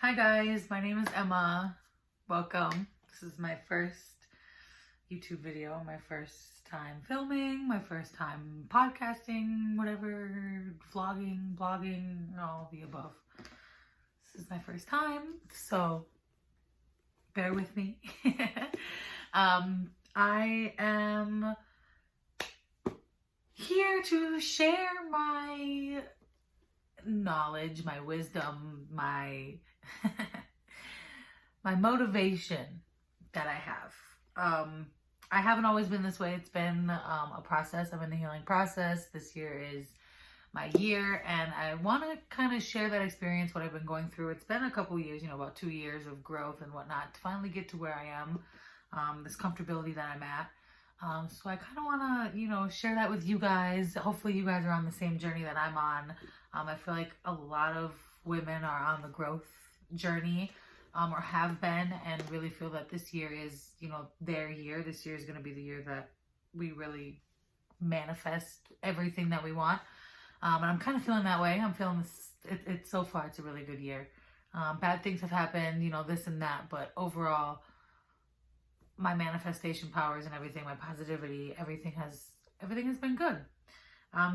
Hi guys, my name is Emma. Welcome. This is my first YouTube video, my first time filming, my first time podcasting, whatever, vlogging, blogging, all the above. This is my first time, so bear with me. I am here to share my knowledge, my wisdom, my my motivation that I have. I haven't always been this way. It's been a process. I'm in the healing process. This year is my year, and I want to kind of share that experience, what I've been going through. It's been a couple years, about 2 years of growth and whatnot to finally get to where I am, this comfortability that I'm at. So I kind of want to, share that with you guys. Hopefully you guys are on the same journey that I'm on. I feel like a lot of women are on the growth journey, or have been, and really feel that this year is, their year. This year is going to be the year that we really manifest everything that we want. And I'm kind of feeling that way. I'm feeling this, it's so far, it's a really good year. Bad things have happened, this and that, but overall, my manifestation powers and everything, my positivity, everything has been good.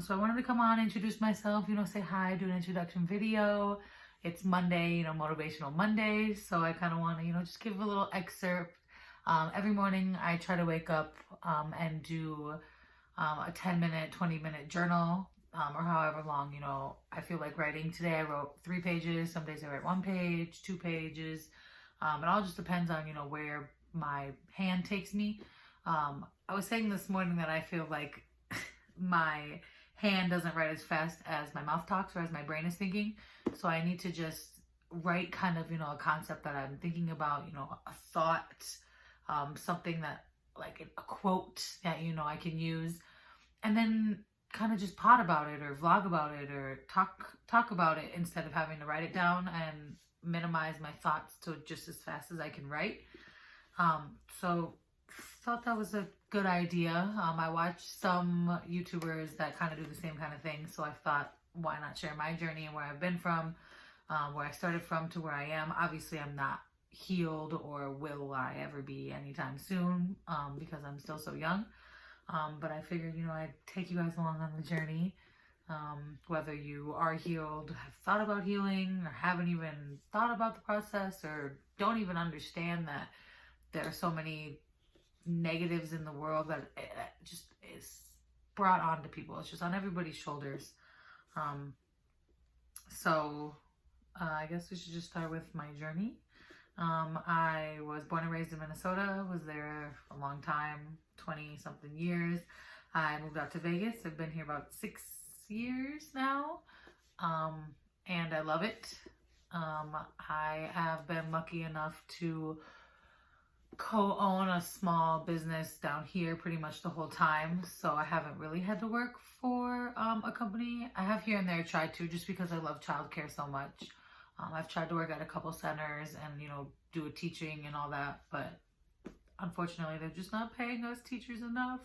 So I wanted to come on, introduce myself, say hi, do an introduction video. It's Monday, Motivational Monday. So I kind of want to, just give a little excerpt. Every morning I try to wake up and do a 10-minute, 20-minute journal, or however long, I feel like writing. Today I wrote 3 pages. Some days I write 1 page, 2 pages. It all just depends on, where my hand takes me. I was saying this morning that I feel like my hand doesn't write as fast as my mouth talks or as my brain is thinking. So I need to just write kind of, a concept that I'm thinking about, a thought, something that like a quote that, I can use, and then kind of just pot about it or vlog about it or talk about it instead of having to write it down and minimize my thoughts to just as fast as I can write. So thought that was a good idea. I watched some YouTubers that kind of do the same kind of thing. So I thought, why not share my journey and where I've been from, where I started from to where I am. Obviously, I'm not healed, or will I ever be anytime soon, because I'm still so young. But I figured, I'd take you guys along on the journey. Whether you are healed, have thought about healing, or haven't even thought about the process, or don't even understand that there are so many negatives in the world that it just is brought on to people. It's just on everybody's shoulders. So I guess we should just start with my journey. I was born and raised in Minnesota, was there a long time, 20 something years. I moved out to Vegas. I've been here about 6 years now. And I love it. I have been lucky enough to co-own a small business down here pretty much the whole time, so I haven't really had to work for a company. I have here and there tried to, just because I love childcare so much. I've tried to work at a couple centers and do a teaching and all that, but unfortunately they're just not paying us teachers enough.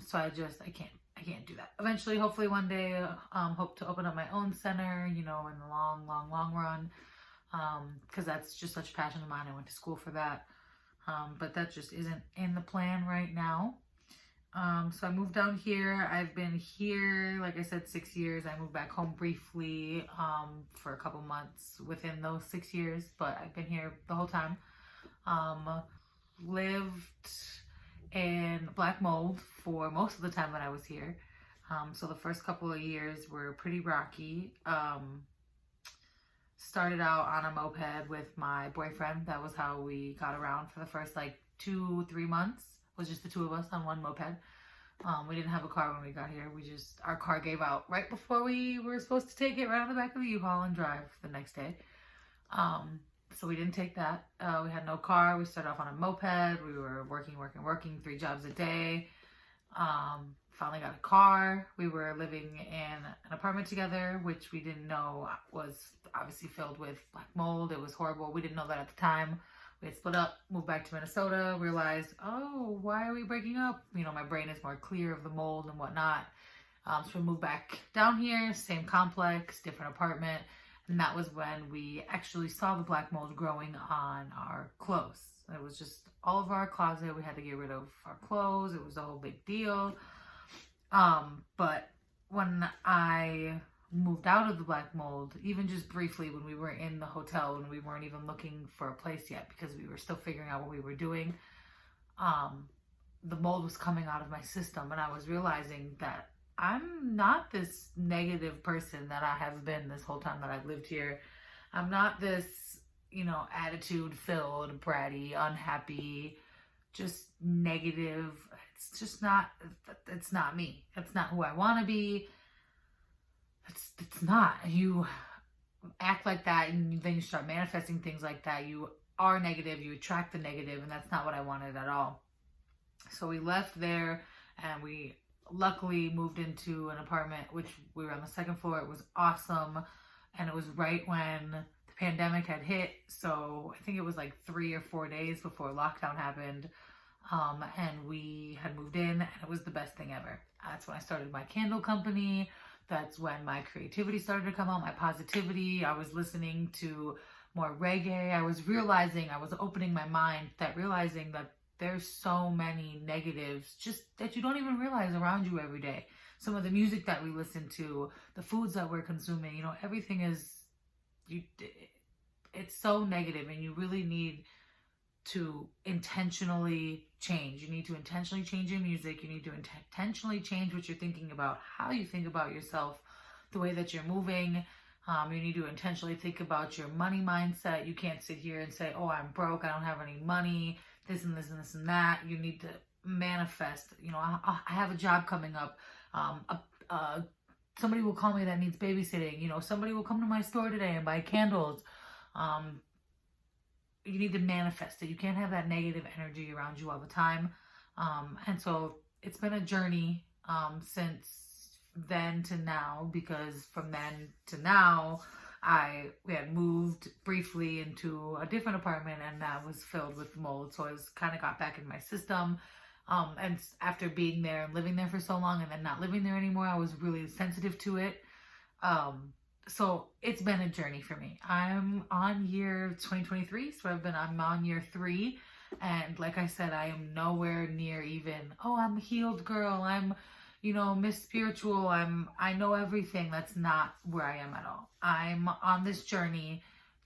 So I can't do that. Eventually, hopefully one day, hope to open up my own center, in the long run, because that's just such a passion of mine. I went to school for that. But that just isn't in the plan right now. So I moved down here. I've been here, like I said, 6 years. I moved back home briefly for a couple months within those 6 years, but I've been here the whole time. Lived in Black Mold for most of the time that I was here. So the first couple of years were pretty rocky. Started out on a moped with my boyfriend. That was how we got around for the first 2-3 months. It was just the two of us on one moped. We didn't have a car when we got here. Our car gave out right before we were supposed to take it right on the back of the U-Haul and drive the next day. So we didn't take that. We had no car. We started off on a moped. We were working 3 jobs a day. Finally got a car. We were living in an apartment together, which we didn't know was obviously filled with black mold. It was horrible. We didn't know that at the time. We had split up, moved back to Minnesota, realized, oh, why are we breaking up? My brain is more clear of the mold and whatnot. So we moved back down here, same complex, different apartment. And that was when we actually saw the black mold growing on our clothes. It was just all of our closet. We had to get rid of our clothes. It was a whole big deal. But when I moved out of the black mold, even just briefly when we were in the hotel, when we weren't even looking for a place yet because we were still figuring out what we were doing, the mold was coming out of my system, and I was realizing that I'm not this negative person that I have been this whole time that I've lived here. I'm not this, attitude filled, bratty, unhappy, just negative. It's not me. It's not who I want to be. It's not. You act like that, and then you start manifesting things like that. You are negative, you attract the negative, and that's not what I wanted at all. So we left there, and we luckily moved into an apartment, which we were on the second floor. It was awesome, and it was right when the pandemic had hit. So I think it was like 3 or 4 days before lockdown happened, and we had moved in, and it was the best thing ever. That's when I started my candle company. That's when my creativity started to come out, my positivity. I was listening to more reggae. I was opening my mind, realizing that there's so many negatives just that you don't even realize around you every day. Some of the music that we listen to, the foods that we're consuming, everything it's so negative, and you really need to intentionally change. You need to intentionally change your music. You need to intentionally change what you're thinking about, how you think about yourself, the way that you're moving. You need to intentionally think about your money mindset. You can't sit here and say, oh, I'm broke, I don't have any money, this and this and this and that. You need to manifest. I have a job coming up. Somebody will call me that needs babysitting. Somebody will come to my store today and buy candles. You need to manifest it. You can't have that negative energy around you all the time. And so it's been a journey since then to now, because from then to now, we had moved briefly into a different apartment, and that was filled with mold. So I kind of got back in my system. And after being there and living there for so long and then not living there anymore, I was really sensitive to it. So it's been a journey for me. I'm on year 2023, so I'm on year 3. And like I said, I am nowhere near even, oh, I'm a healed girl, I'm, Miss Spiritual, I know everything. That's not where I am at all. I'm on this journey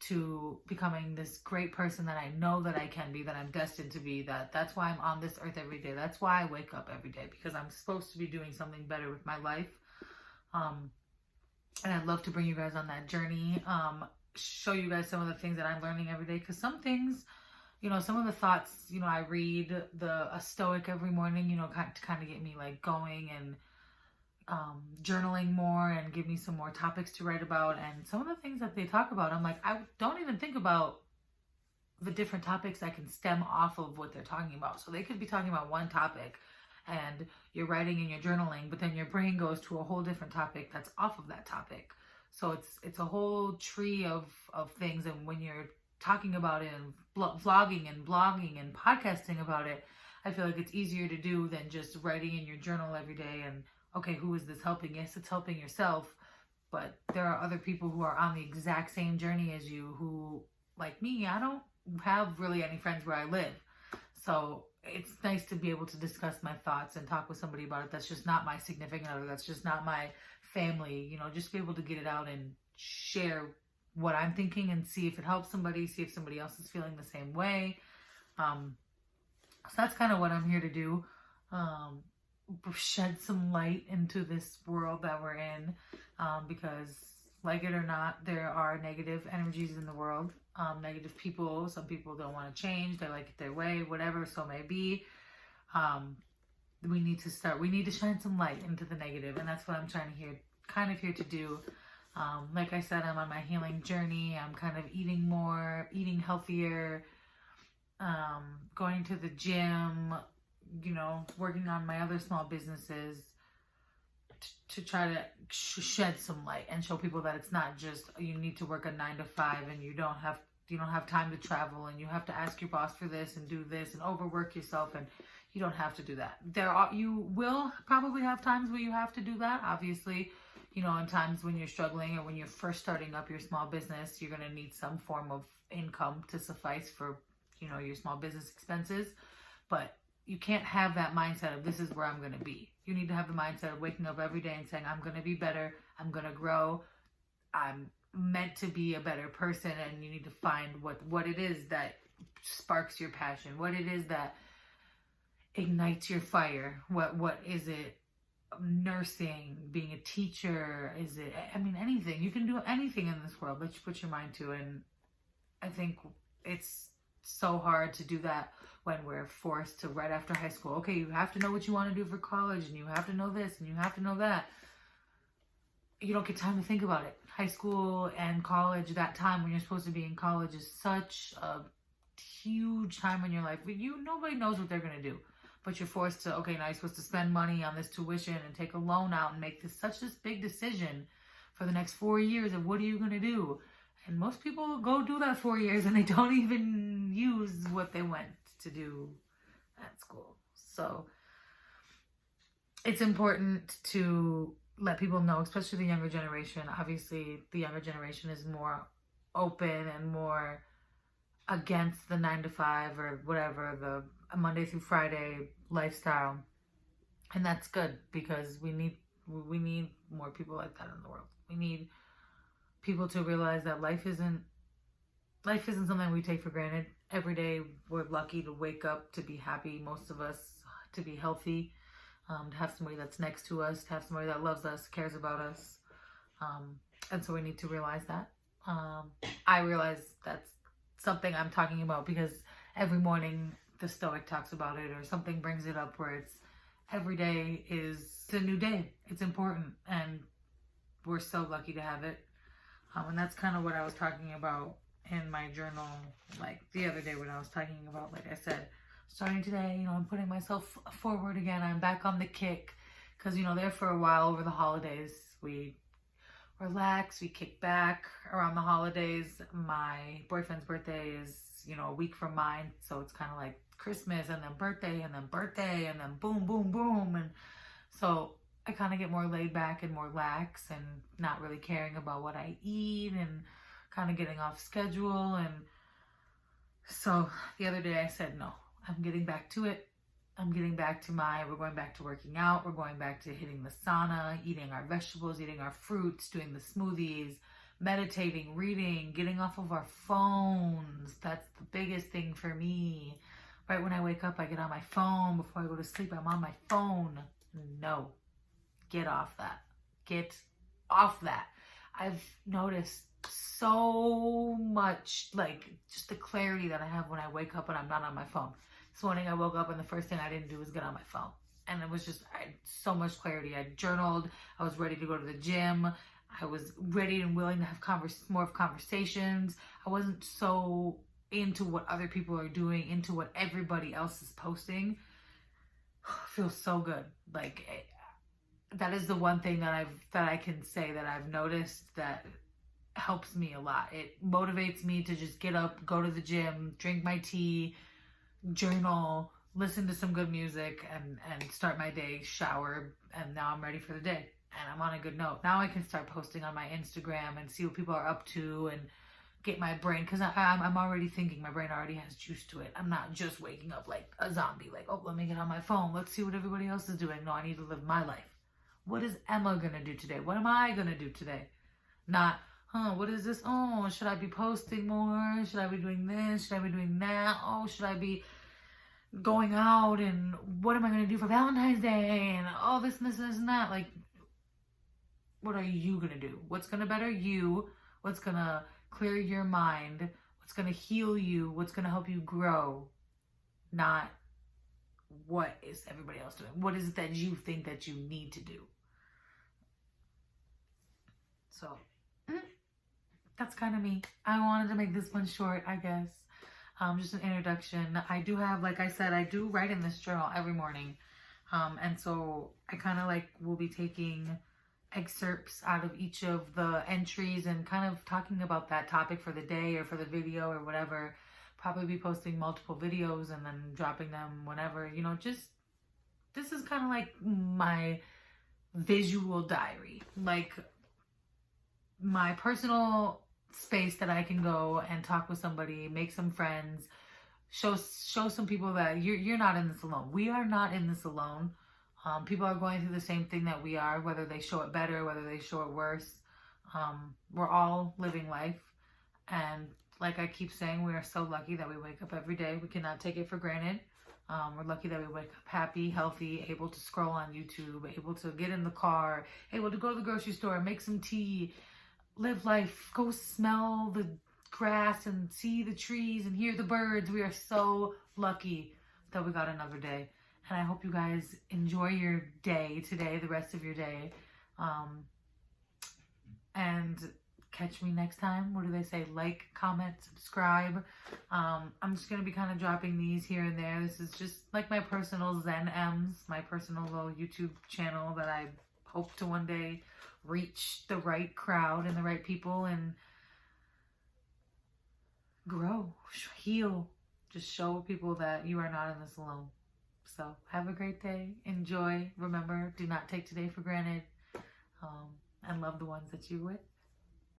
to becoming this great person that I know that I can be, that I'm destined to be. That's why I'm on this earth every day. That's why I wake up every day, because I'm supposed to be doing something better with my life. And I'd love to bring you guys on that journey, show you guys some of the things that I'm learning every day. Because some things, some of the thoughts, I read a Stoic every morning, to kind of get me like going and journaling more and give me some more topics to write about. And some of the things that they talk about, I'm like, I don't even think about the different topics that can stem off of what they're talking about. So they could be talking about one topic, and you're writing and you're journaling, but then your brain goes to a whole different topic that's off of that topic. So it's a whole tree of things. And when you're talking about it and vlogging and blogging and podcasting about it, I feel like it's easier to do than just writing in your journal every day. And okay, who is this helping? Yes, it's helping yourself, but there are other people who are on the exact same journey as you who, like me, I don't have really any friends where I live. So it's nice to be able to discuss my thoughts and talk with somebody about it. That's just not my significant other. That's just not my family. Just be able to get it out and share what I'm thinking and see if it helps somebody, see if somebody else is feeling the same way. So that's kind of what I'm here to do. Shed some light into this world that we're in, because like it or not, there are negative energies in the world. Negative people. Some people don't want to change. They like it their way, whatever so may be. We need to shine some light into the negative, and that's what I'm kind of here to do. Like I said, I'm on my healing journey. I'm kind of eating more, eating healthier, going to the gym, working on my other small businesses to try to shed some light and show people that it's not just you need to work a 9 to 5 and you don't have time to travel and you have to ask your boss for this and do this and overwork yourself, and you don't have to do that. You will probably have times where you have to do that. Obviously, You know, in times when you're struggling or when you're first starting up your small business, you're going to need some form of income to suffice for, you know, your small business expenses. But you can't have that mindset of this is where I'm going to be. You need to have the mindset of waking up every day and saying, I'm going to be better. I'm going to grow. I'm meant to be a better person. And you need to find what it is that sparks your passion, what it is that ignites your fire. What is it? Nursing, being a teacher, is it, I mean, anything. You can do anything in this world that you put your mind to. And I think it's so hard to do that when we're forced to, right after high school, okay, you have to know what you want to do for college, and you have to know this, and you have to know that. You don't get time to think about it. High school and college, that time when you're supposed to be in college, is such a huge time in your life. Nobody knows what they're going to do. But you're forced to, okay, now you're supposed to spend money on this tuition and take a loan out and make this big decision for the next 4 years of what are you going to do? And most people go do that 4 years and they don't even use what they went to do at school. So it's important to let people know, especially the younger generation. Obviously, the younger generation is more open and more against the 9 to 5 or whatever, the Monday through Friday lifestyle. And that's good, because we need more people like that in the world. We need people to realize that life isn't something we take for granted. Every day we're lucky to wake up, to be happy, most of us, to be healthy, to have somebody that's next to us, to have somebody that loves us, cares about us. And so we need to realize that. I realize that's something I'm talking about because every morning the Stoic talks about it, or something brings it up, where it's every day is a new day. It's important, and we're so lucky to have it. And that's kind of what I was talking about in my journal, like the other day when I was talking about, like I said, starting today, you know, I'm putting myself forward again. I'm back on the kick, because, you know, there for a while over the holidays, we relax, we kick back around the holidays. My boyfriend's birthday is, you know, a week from mine, so it's kind of like Christmas and then birthday and then birthday and then boom, boom, boom. And so I kind of get more laid back and more lax and not really caring about what I eat and kind of getting off schedule. And so the other day I said, no, I'm getting back to it. I'm getting back to we're going back to working out. We're going back to hitting the sauna, eating our vegetables, eating our fruits, doing the smoothies, meditating, reading, getting off of our phones. That's the biggest thing for me. Right when I wake up, I get on my phone. Before I go to sleep, I'm on my phone. No, get off that. Get off that. I've noticed so much, like, just the clarity that I have when I wake up and I'm not on my phone. This morning I woke up and the first thing I didn't do was get on my phone. And it was just, I had so much clarity. I journaled. I was ready to go to the gym. I was ready and willing to have more conversations. I wasn't so into what other people are doing, into what everybody else is posting. Feels so good. Like, that is the one thing that I can say that I've noticed that helps me a lot. It motivates me to just get up, go to the gym, drink my tea, journal, listen to some good music, and start my day, shower, and now I'm ready for the day. And I'm on a good note. Now I can start posting on my Instagram and see what people are up to and get my brain, because I'm already thinking. My brain already has juice to it. I'm not just waking up like a zombie, like, oh, let me get on my phone. Let's see what everybody else is doing. No, I need to live my life. What is Emma going to do today? What am I going to do today? Not, what is this? Oh, should I be posting more? Should I be doing this? Should I be doing that? Oh, should I be going out? And what am I going to do for Valentine's Day? And all this and this and that. Like, what are you going to do? What's going to better you? What's going to clear your mind? What's going to heal you? What's going to help you grow? Not what is everybody else doing? What is it that you think that you need to do? So that's kind of me. I wanted to make this one short, I guess. Just an introduction. I do have, like I said, I do write in this journal every morning. And so I kind of like will be taking excerpts out of each of the entries and kind of talking about that topic for the day or for the video or whatever. Probably be posting multiple videos and then dropping them whenever, you know, just, this is kind of like my visual diary, like my personal space that I can go and talk with somebody, make some friends, show some people that you're not in this alone. We are not in this alone. People are going through the same thing that we are, whether they show it better, whether they show it worse. We're all living life, and like I keep saying, we are so lucky that we wake up every day. We cannot take it for granted. We're lucky that we wake up happy, healthy, able to scroll on YouTube, able to get in the car, able to go to the grocery store, make some tea, live life, go smell the grass and see the trees and hear the birds. We are so lucky that we got another day. And I hope you guys enjoy your day today, the rest of your day. And catch me next time. What do they say? Like, comment, subscribe. I'm just going to be kind of dropping these here and there. This is just like my personal Zen M's, my personal little YouTube channel that I hope to one day reach the right crowd and the right people and grow, heal, just show people that you are not in this alone. So have a great day. Enjoy. Remember, do not take today for granted. And love the ones that you're with.